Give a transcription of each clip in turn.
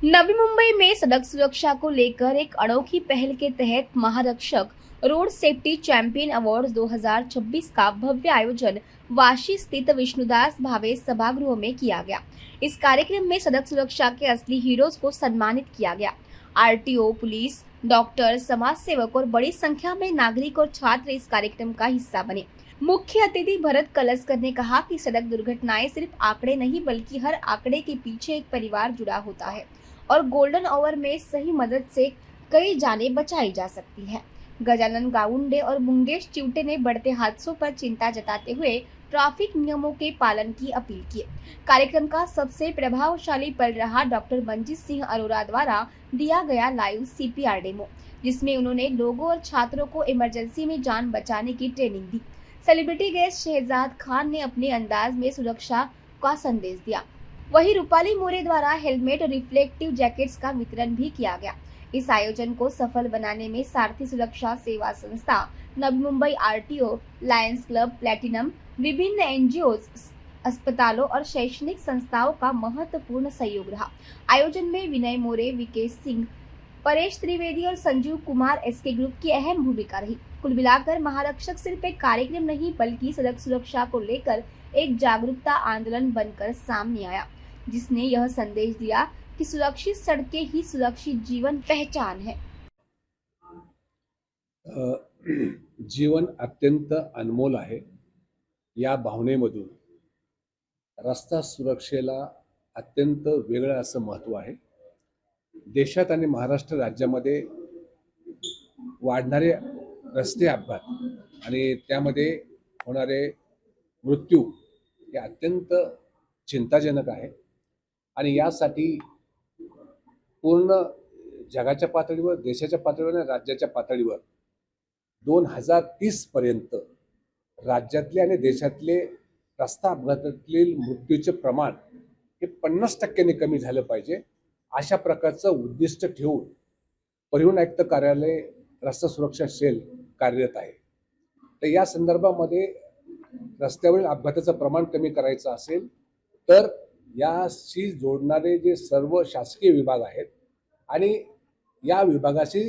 नवी मुंबई में सड़क सुरक्षा को लेकर एक अनोखी पहल के तहत महारक्षक रोड सेफ्टी चैंपियन अवार्ड 2026 का भव्य आयोजन वाशी स्थित विष्णुदास भावे सभागृह में किया गया। इस कार्यक्रम में सड़क सुरक्षा के असली हीरोज को सम्मानित किया गया। आरटीओ, पुलिस, डॉक्टर, समाज सेवक और बड़ी संख्या में नागरिक और छात्र इस कार्यक्रम का हिस्सा बने। मुख्य अतिथि भरत कलस्कर ने कहा कि सड़क दुर्घटनाएं सिर्फ आंकड़े नहीं बल्कि हर आंकड़े के पीछे एक परिवार जुड़ा होता है और गोल्डन आवर में सही मदद से कई जानें बचाई जा सकती हैं। गजानन गाउंडे और मुंगेश चिवटे ने बढ़ते हादसों पर चिंता जताते हुए ट्रैफिक नियमों के पालन की अपील की। कार्यक्रम का सबसे प्रभावशाली पल रहा डॉक्टर मंजीत सिंह अरोरा द्वारा दिया गया लाइव सीपीआर डेमो, जिसमें उन्होंने लोगों और छात्रों को इमरजेंसी में जान बचाने की ट्रेनिंग दी। सेलिब्रिटी गेस्ट शहजाद खान ने अपने अंदाज में सुरक्षा का संदेश दिया। वहीं रूपाली मोरे द्वारा हेलमेट और रिफ्लेक्टिव जैकेट्स का वितरण भी किया गया। इस आयोजन को सफल बनाने में सारथी सुरक्षा सेवा संस्था, Navi Mumbai RTO, Lions club platinum, विभिन्न एनजीओ, अस्पतालों और शैक्षणिक संस्थाओं का महत्वपूर्ण सहयोग रहा। आयोजन में विनय मोरे, विकेश सिंह, परेश त्रिवेदी और संजीव कुमार एसके ग्रुप की अहम भूमिका रही। कुल मिलाकर महारक्षक सिर्फ एक कार्यक्रम नहीं बल्कि सड़क सुरक्षा को लेकर एक जागरूकता आंदोलन बनकर सामने आया, जिसने यह संदेश दिया कि सुरक्षित सड़कें ही सुरक्षित जीवन पहचान है। जीवन अत्यंत अनमोल आहे। या भावनेमधून रस्ता सुरक्षेला अत्यंत वेगळं असं महत्त्व आहे। देशात आणि महाराष्ट्र राज्यामध्ये वाढणारे रस्ते अपघात आणि त्यामध्ये होणारे मृत्यू हे अत्यंत चिंताजनक आहे आणि यासाठी पूर्ण जगाच्या पातळीवर, देशाच्या पातळीवर आणि राज्याच्या पातळीवर 2030 पर्यंत राज्यातले आणि देशातले रस्ता अपघातातील मृत्यूचे प्रमाण हे 50% कमी झालं पाहिजे, अशा प्रकारचं उद्दिष्ट ठेवून परिवहन आयुक्त कार्यालय रस्ता सुरक्षा सेल कार्यरत आहे। तर या संदर्भामध्ये रस्त्यावरील अपघाताचं प्रमाण कमी करायचं असेल तर याशी जोडणारे जे सर्व शासकीय विभाग आहेत आणि या विभागाशी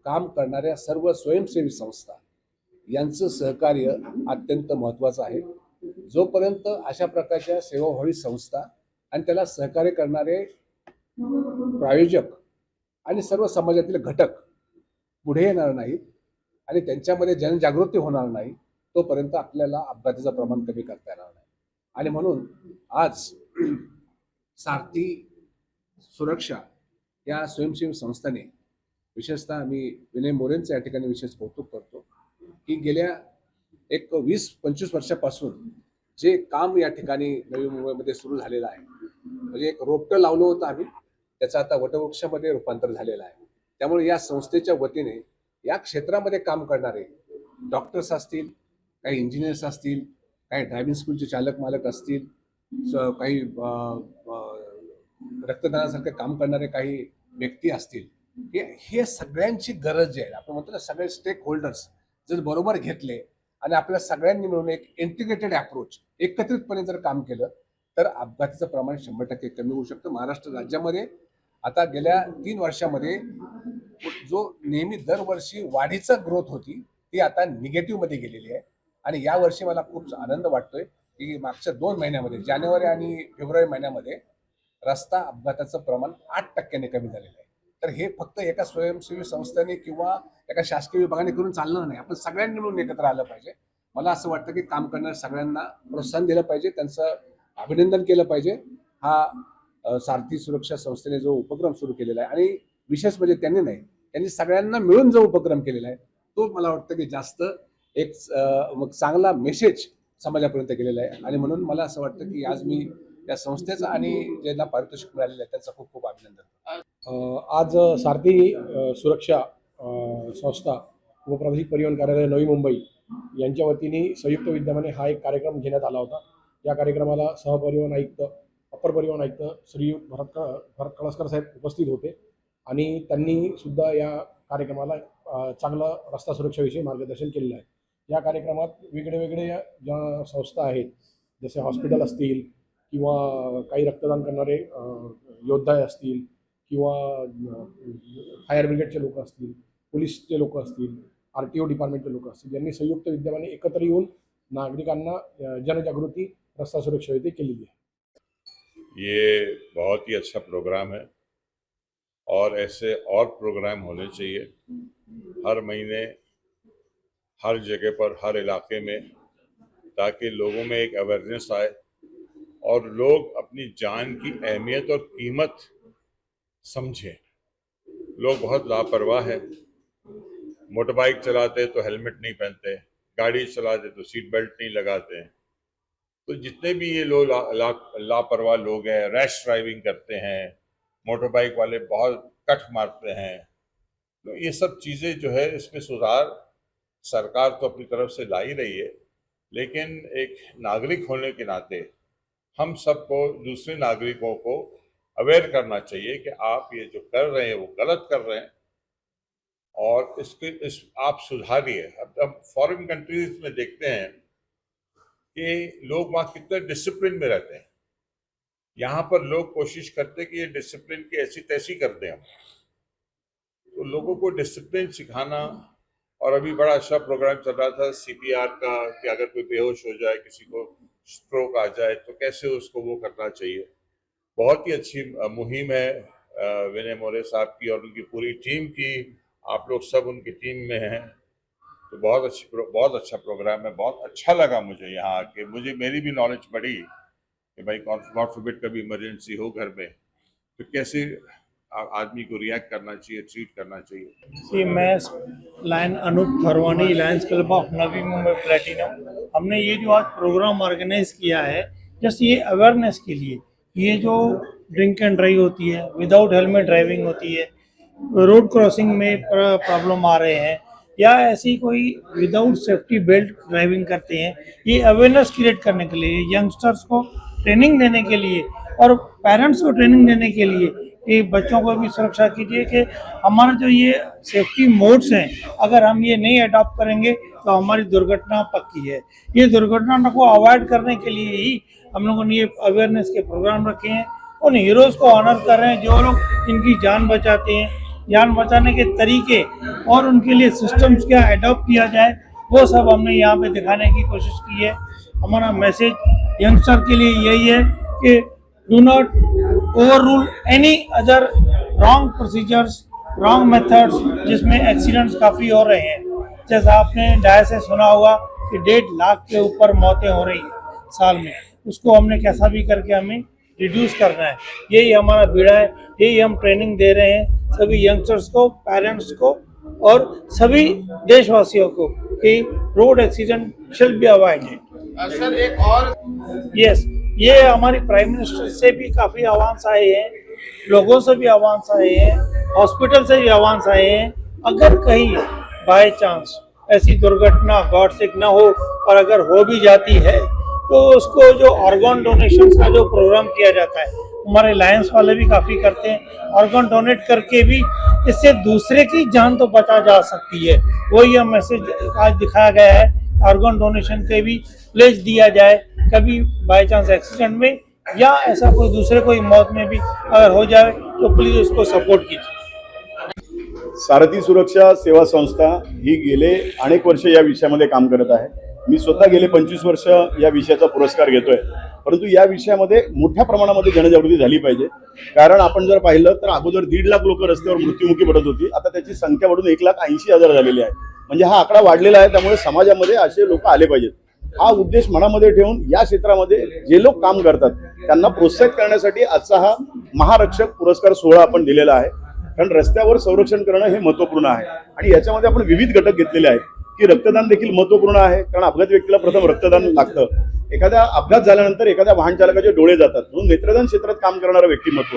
काम करणाऱ्या सर्व स्वयंसेवी संस्था यांचं सहकार्य अत्यंत महत्त्वाचं आहे। जोपर्यंत अशा प्रकारच्या सेवाभावी संस्था आणि त्याला सहकार्य करणारे प्रायोजक आणि सर्व समाजातील घटक पुढे येणार नाहीत आणि त्यांच्यामध्ये जनजागृती होणार नाही, तोपर्यंत आपल्याला अपघाताचं प्रमाण कमी करता येणार नाही। आणि म्हणून आज सारथी सुरक्षा या स्वयंसेवी संस्थेने, विशेषतः मी विनय मोरेंचं या ठिकाणी विशेष कौतुक करतो की गेल्या एक 20-25 वर्षापासून जे काम या ठिकाणी नवी मुंबईमध्ये सुरू झालेलं आहे, म्हणजे एक रोपटं लावलं होतं आम्ही, त्याचं आता वटवृक्षामध्ये रूपांतर झालेलं आहे। त्यामुळे या संस्थेच्या वतीने या क्षेत्रामध्ये काम करणारे डॉक्टर्स असतील, काही इंजिनियर्स असतील, काही ड्रायव्हिंग स्कूलचे चालक मालक असतील, काही रक्तदानासारखे काम करणारे काही व्यक्ती असतील, हे सगळ्यांची गरज आहे। आपण म्हणतो ना, सगळे स्टेक होल्डर्स जर बरोबर घेतले आणि आपल्या सगळ्यांनी मिळून एक इंटिग्रेटेड अप्रोच एकत्रितपणे जर काम केलं तर अपघाताचं प्रमाण 100% कमी होऊ शकतं। महाराष्ट्र राज्यामध्ये आता गेल्या 3 वर्षामध्ये जो नेहमी दरवर्षी वाढीचा ग्रोथ होती ती आता निगेटिव्ह मध्ये गेलेली आहे आणि या वर्षी मला खूप आनंद वाटतोय की मागच्या 2 महिन्यामध्ये, जानेवारी आणि फेब्रुवारी महिन्यामध्ये रस्ता अपघाताचं प्रमाण 8% कमी झालेलं आहे। तर हे फक्त एका स्वयंसेवी संस्थेने किंवा एका शासकीय विभागाने करून चालणार नाही, आपण सगळ्यांनी मिळून एकत्र आलं पाहिजे। मला असं वाटतं की काम करणाऱ्या सगळ्यांना प्रोत्साहन दिलं पाहिजे, त्यांचं अभिनंदन केलं पाहिजे। हा सारथी सुरक्षा संस्थेने जो उपक्रम सुरू केलेला आहे आणि विशेष म्हणजे त्यांनी सगळ्यांना मिळून जो उपक्रम केलेला आहे तो मला वाटतं की जास्त एक चांगला मेसेज समाजापर्यंत गेलेला आहे आणि म्हणून मला असं वाटतं की आज मी या संस्थेचं आणि ज्यांना पारितोषिक मिळालेलं आहे त्यांचं खूप खूप अभिनंदन। आज सारथी सुरक्षा संस्था व प्रादेशिक परिवहन कार्यालय नवी मुंबई यांच्या वतीने संयुक्त विद्यमाने हा एक कार्यक्रम घेण्यात आला होता। या कार्यक्रमाला सहपरिवहन आयुक्त, अप्पर परिवहन आयुक्त श्रीयुत भरत कळसकर साहेब उपस्थित होते आणि त्यांनी सुद्धा या कार्यक्रमाला चांगलं रस्ता सुरक्षेविषयी मार्गदर्शन केलेलं आहे। या कार्यक्रमात वेगळे ज्या संस्था आहेत, जसे हॉस्पिटल असतील किंवा काही रक्तदान करणारे योद्धा असतील किंवा फायर ब्रिगेडचे लोक असतील, पोलीसचे लोक असतील, RTO डिपार्टमेंटचे लोक असतील, यांनी संयुक्त विद्यमाने एकत्र येऊन नागरिकांना जनजागृती रस्ता सुरक्षेविषयी केलेली आहे। ये बहुत ही अच्छा प्रोग्राम है और ऐसे और प्रोग्राम होने चाहिए हर महीने, हर जगह पर, हर इलाके में, ताकि लोगों में एक अवेयरनेस आए और लोग अपनी जान की अहमियत और कीमत समझें। लोग बहुत लापरवाह है, मोटर बाइक चलाते तो हेलमेट नहीं पहनते, गाड़ी चलाते तो सीट बेल्ट नहीं लगाते हैं। तो जितने भी ये लोग लापरवाह लोग हैं, रैश ड्राइविंग करते हैं, मोटर बाइक वाले बहुत कट मारते हैं, तो ये सब चीज़ें जो है इसमें सुधार सरकार तो अपनी तरफ से ला ही रही है, लेकिन एक नागरिक होने के नाते हम सबको दूसरे नागरिकों को अवेयर करना चाहिए कि आप ये जो कर रहे हैं वो गलत कर रहे हैं और आप सुधारिए। अब फॉरेन कंट्रीज में देखते हैं कि लोग वहाँ कितने डिसिप्लिन में रहते हैं। यहाँ पर लोग कोशिश करते हैं कि ये डिसिप्लिन की ऐसी तैसी कर दें हम। तो लोगों को डिसिप्लिन सिखाना, और अभी बड़ा अच्छा प्रोग्राम चल रहा था CPR का कि अगर कोई बेहोश हो जाए, किसी को स्ट्रोक आ जाए तो कैसे उसको वो करना चाहिए। बहुत ही अच्छी मुहिम है विनय मोरे साहब की और उनकी पूरी टीम की। आप लोग सब उनकी टीम में हैं, तो बहुत अच्छा प्रोग्राम है। बहुत अच्छा लगा मुझे यहाँ आके, मेरी भी नॉलेज बढ़ी कि भाई गॉड फॉरबिड कभी इमरजेंसी हो घर में तो कैसे आदमी को रिएक्ट करना चाहिए, ट्रीट करना चाहिए। मैं lion Anup Tharwani, lions club of Navi Mumbai platinum. हमने ये जो आज प्रोग्राम ऑर्गेनाइज किया है जस्ट ये अवेयरनेस के लिए, ये जो ड्रिंक एंड ड्राइव होती है, विदाउट हेलमेट ड्राइविंग होती है, रोड क्रॉसिंग में प्रॉब्लम आ रहे हैं, या ऐसी कोई विदाउट सेफ्टी बेल्ट ड्राइविंग करते हैं, ये अवेयरनेस क्रिएट करने के लिए, यंगस्टर्स को ट्रेनिंग देने के लिए और पेरेंट्स को ट्रेनिंग देने के लिए कि बच्चों को भी सुरक्षा कीजिए कि हमारा जो ये सेफ्टी मोड्स हैं, अगर हम ये नहीं अडॉप्ट करेंगे तो हमारी दुर्घटना पक्की है। ये दुर्घटना को अवॉइड करने के लिए ही हम लोगों ने ये अवेयरनेस के प्रोग्राम रखे हैं। उन हीरोज़ को ऑनर कर रहे हैं जो लोग इनकी जान बचाते हैं। जान बचाने के तरीके और उनके लिए सिस्टम्स क्या अडॉप्ट किया जाए वो सब हमने यहाँ पे दिखाने की कोशिश की है। हमारा मैसेज यंगस्टर के लिए यही है कि do not over rule any other wrong procedures, wrong methods जिसमें एक्सीडेंट्स काफ़ी हो रहे हैं। जैसा आपने डाय से सुना होगा कि 1.5 लाख के ऊपर मौतें हो रही हैं साल में, उसको हमने कैसा भी करके हमें रिड्यूस करना है। यही हमारा बीड़ा है, यही हम ट्रेनिंग दे रहे हैं सभी यंगस्टर्स को, पेरेंट्स को और सभी देशवासियों को कि road accident shall be avoided. Sir एक और यस, ये हमारी प्राइम मिनिस्टर से भी काफ़ी आह्वान आए हैं, लोगों से भी आह्वान आए हैं, हॉस्पिटल से भी आह्वान आए हैं। अगर कहीं बाय चांस ऐसी दुर्घटना गॉड सिक न हो और अगर हो भी जाती है तो उसको जो ऑर्गन डोनेशन का जो प्रोग्राम किया जाता है, हमारे लायंस वाले भी काफ़ी करते हैं। ऑर्गन डोनेट करके भी इससे दूसरे की जान तो बचा जा सकती है। वही यह मैसेज आज दिखाया गया है, ऑर्गन डोनेशन के भी प्लेज दिया जाए। कभी बाय चांस एक्सीडेंट में या ऐसा कोई दूसरे कोई मौत में भी अगर हो जाए तो प्लीज उसको सपोर्ट कीजिए। सारथी सुरक्षा सेवा संस्था ही गेले अनेक वर्ष या विषयामध्ये काम करत आहे। मी स्वतः गेले 25 वर्ष या विषयाचा पुरस्कार घेतोय, परंतु या विषयामध्ये मोठ्या प्रमाणामध्ये जनजागृती झाली पाहिजे। कारण आपण जर पाहिलं तर अगोदर 1.5 लाख लोक रस्त्यावर मृत्युमुखी पडत होती, आता त्याची संख्या वाढून 1,80,000 झालेली आहे। म्हणजे हा आकडा वाढलेला आहे, त्यामुळे समाजामध्ये असे लोक आले पाहिजेत। हा उद्देश मनामध्ये ठेवून या क्षेत्रामध्ये जे लोक काम करतात त्यांना प्रोत्साहित करण्यासाठी आजचा हा महारक्षक पुरस्कार सोहळा आपण दिलेला आहे। कारण रस्त्यावर संरक्षण करणं हे महत्त्वपूर्ण आहे आणि याच्यामध्ये आपण विविध घटक घेतलेले आहेत की रक्तदान देखील महत्त्वपूर्ण आहे। कारण अपघात व्यक्तीला प्रथम रक्तदान लागतं। एखादा अपघात झाल्यानंतर एखाद्या वाहन चालकाचे डोळे जातात, म्हणून नेत्रदान क्षेत्रात काम करणारा व्यक्तिमत्व,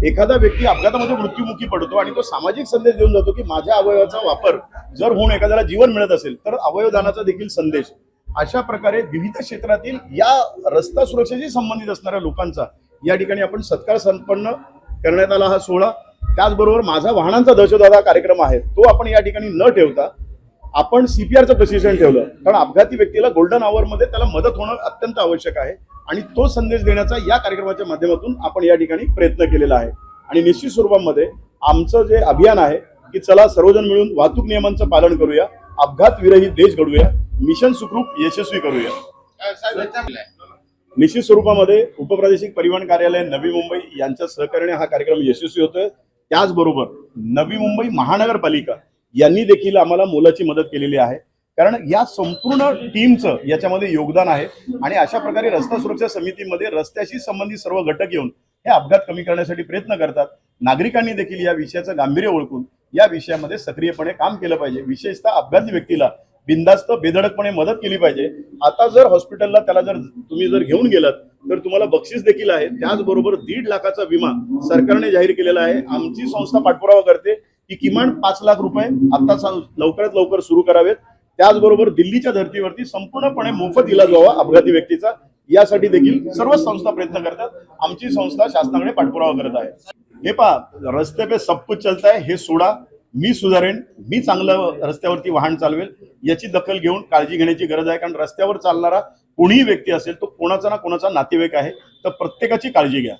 एखादा व्यक्ती अपघातामध्ये मृत्युमुखी पडतो आणि तो सामाजिक संदेश देऊन जातो की माझ्या अवयवाचा वापर जर होऊन एखाद्याला जीवन मिळत असेल तर अवयवदानाचा देखील संदेश। अशा प्रकारे विविध क्षेत्रातील या रस्ता सुरक्षेशी संबंधित असणाऱ्या लोकांचा या ठिकाणी आपण सत्कार संपन्न करण्यात आला हा सोहळा। त्याचबरोबर माझा वाहनांचा दहशतवाद हा कार्यक्रम आहे, तो आपण या ठिकाणी न ठेवता आपण CPRचं प्रशिक्षण ठेवलं। कारण अपघाती व्यक्तीला गोल्डन आवरमध्ये त्याला मदत होणं अत्यंत आवश्यक आहे आणि तो संदेश देण्याचा या कार्यक्रमाच्या माध्यमातून आपण या ठिकाणी प्रयत्न केलेला आहे। आणि निश्चित स्वरूपामध्ये आमचं जे अभियान आहे की चला सर्वजण मिळून वाहतूक नियमांचं पालन करूया, अपघात विरहित देश घडवूया, मिशन सुखरूप यशस्वी करूया. साहेब याच्यामध्ये निश्चित स्वरूपामध्ये उपप्रादेशिक परिवहन कार्यालय नवी मुंबई यांच्या सहकार्याने हा कार्यक्रम यशस्वी होतोय. त्याचबरोबर नवी मुंबई महानगरपालिका यांनी देखील आम्हाला मोलाची मदत केलेली आहे, कारण या संपूर्ण टीमचं याच्यामध्ये योगदान आहे. आणि अशा प्रकारे रस्ता सुरक्षा समितीमध्ये रस्त्याशी संबंधित सर्व घटक येऊन हे अपघात कमी करण्यासाठी प्रयत्न करतात. नागरिकांनी देखील या विषयाचं गांभीर्य ओळखून या विषयामध्ये सक्रियपणे काम केलं पाहिजे. विशेषतः अपघाती व्यक्तीला बिनधास्त बेधडकपणे मदत केली पाहिजे. आता जर हॉस्पिटलला त्याला जर तुम्ही जर घेऊन गेलात तर तुम्हाला बक्षीस देखील आहे. त्याचबरोबर 1.5 लाखाचा विमा सरकारने जाहीर केलेला आहे. आमची संस्था पाठपुरावा करते की किमान 5 लाख रुपये आता लवकरात लवकर सुरू करावेत. त्याचबरोबर दिल्लीच्या धर्तीवरती संपूर्णपणे मोफत इलाज व्हावा अपघाती व्यक्तीचा, यासाठी देखील सर्व संस्था प्रयत्न करतात. आमची संस्था शासनाकडे पाठपुरावा करत आहे. हे पहा, रस्ते पे सब कुछ चलता है हे सोडा, मी सुधारेन, मी चांगलं रस्त्यावरती वाहन चालवेल याची दखल घेऊन काळजी घेण्याची गरज आहे. कारण रस्त्यावर चालणारा कोणीही व्यक्ती असेल तो कोणाचा ना कोणाचा नातेवाईक आहे, तर प्रत्येकाची काळजी घ्या.